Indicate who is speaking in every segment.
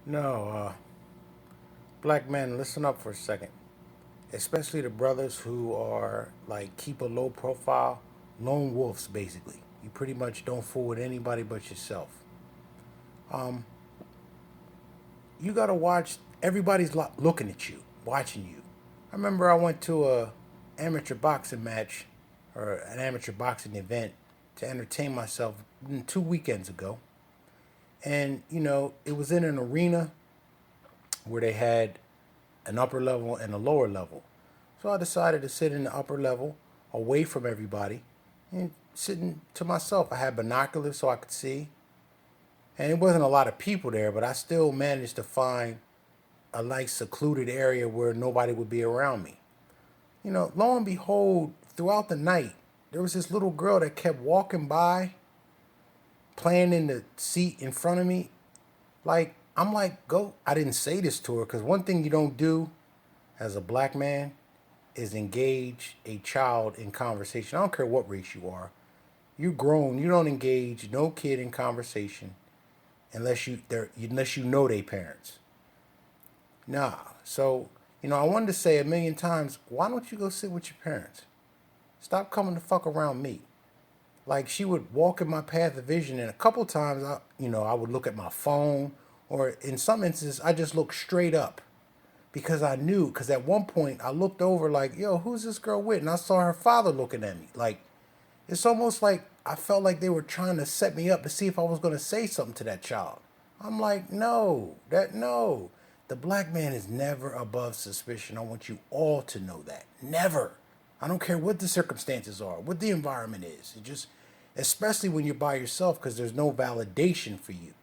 Speaker 1: No, black men, listen up for a second. Especially the brothers who are like keep a low profile, lone wolves basically. You pretty much don't fool with anybody but yourself. You gotta watch. Everybody's looking at you, watching you. I remember I went to a amateur boxing match or an amateur boxing event to entertain myself 2 weekends ago, and it was in an arena where they had an upper level and a lower level. So I decided to sit in the upper level away from everybody and sitting to myself. I had binoculars so I could see. And it wasn't a lot of people there, but I still managed to find a nice secluded area where nobody would be around me. Lo and behold, throughout the night, there was this little girl that kept walking by, playing in the seat in front of me. I'm like, go. I didn't say this to her because one thing you don't do as a black man is engage a child in conversation. I don't care what race you are. You're grown. You don't engage no kid in conversation unless you know they parents. Nah. So, I wanted to say a million times, why don't you go sit with your parents? Stop coming to fuck around me. Like she would walk in my path of vision, and a couple times I would look at my phone, or in some instances I just look straight up because I knew. Because at one point I looked over like, yo, who's this girl with? And I saw her father looking at me. Like it's almost like I felt like they were trying to set me up to see if I was going to say something to that child. I'm like, no. The black man is never above suspicion. I want you all to know that. Never. I don't care what the circumstances are, what the environment is. It just, especially when you're by yourself, because there's no validation for you.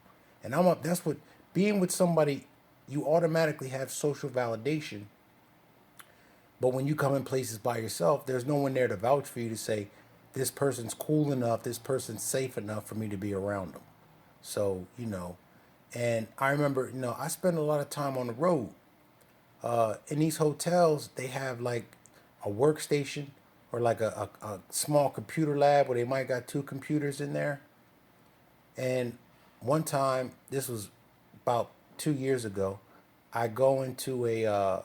Speaker 1: And I'm up. That's what being with somebody, you automatically have social validation. But when you come in places by yourself, there's no one there to vouch for you to say, this person's cool enough, this person's safe enough for me to be around them. So, and I remember, I spend a lot of time on the road. In these hotels, they have like a workstation or like a small computer lab where they might got two computers in there. And one time, this was about 2 years ago, I go into a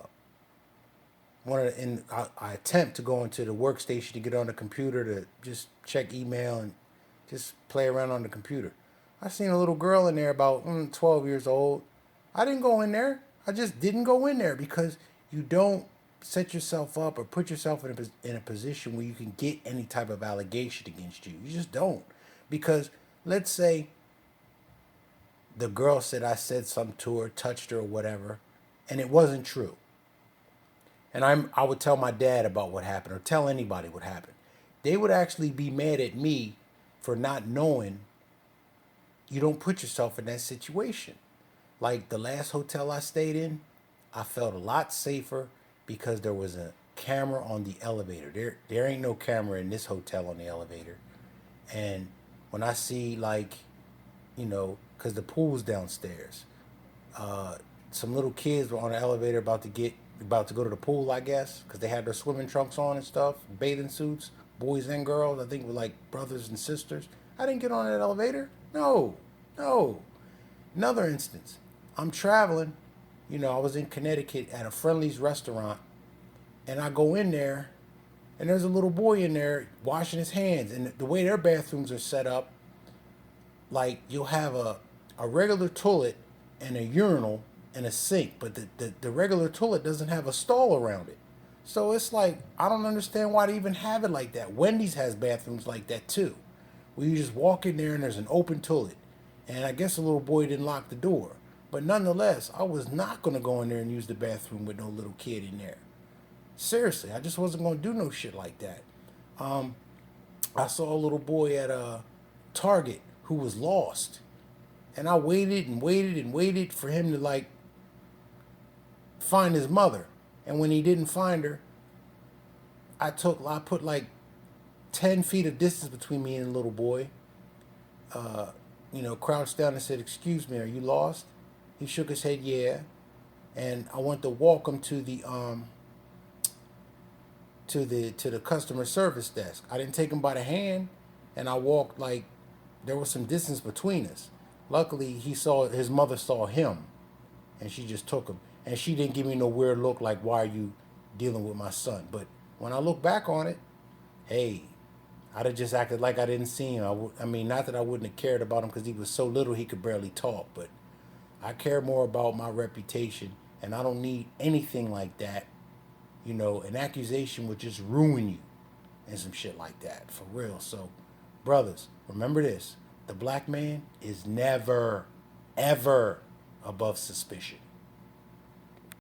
Speaker 1: I attempt to go into the workstation to get on the computer to just check email and just play around on the computer. I seen a little girl in there about 12 years old. I didn't go in there. I just didn't go in there because you don't set yourself up or put yourself in a position where you can get any type of allegation against you. You just don't. Because let's say the girl said I said something to her, touched her or whatever, and it wasn't true. And I would tell my dad about what happened or tell anybody what happened. They would actually be mad at me for not knowing you don't put yourself in that situation. Like the last hotel I stayed in, I felt a lot safer because there was a camera on the elevator. There ain't no camera in this hotel on the elevator. And when I see like, because the pool's downstairs, some little kids were on the elevator about to go to the pool, I guess, because they had their swimming trunks on and stuff, bathing suits, boys and girls. I think were like brothers and sisters. I didn't get on that elevator. No, no. Another instance, I'm traveling. I was in Connecticut at a Friendly's restaurant, and I go in there, and there's a little boy in there washing his hands. And the way their bathrooms are set up, like you'll have a regular toilet and a urinal and a sink, but the regular toilet doesn't have a stall around it. So it's like, I don't understand why they even have it like that. Wendy's has bathrooms like that too, where you just walk in there and there's an open toilet. And I guess the little boy didn't lock the door. But nonetheless, I was not going to go in there and use the bathroom with no little kid in there. Seriously, I just wasn't going to do no shit like that. I saw a little boy at a Target who was lost. And I waited and waited and waited for him to like find his mother. And when he didn't find her, I put like 10 feet of distance between me and the little boy. Crouched down and said, "Excuse me, are you lost?" He shook his head, yeah. And I went to walk him to the customer service desk. I didn't take him by the hand, and I walked there was some distance between us. Luckily, his mother saw him, and she just took him. And she didn't give me no weird look like, why are you dealing with my son? But when I look back on it, hey, I'd have just acted like I didn't see him. I mean, not that I wouldn't have cared about him because he was so little he could barely talk, but I care more about my reputation, and I don't need anything like that. You know, an accusation would just ruin you and some shit like that, for real. So, brothers, remember this: the black man is never, ever above suspicion.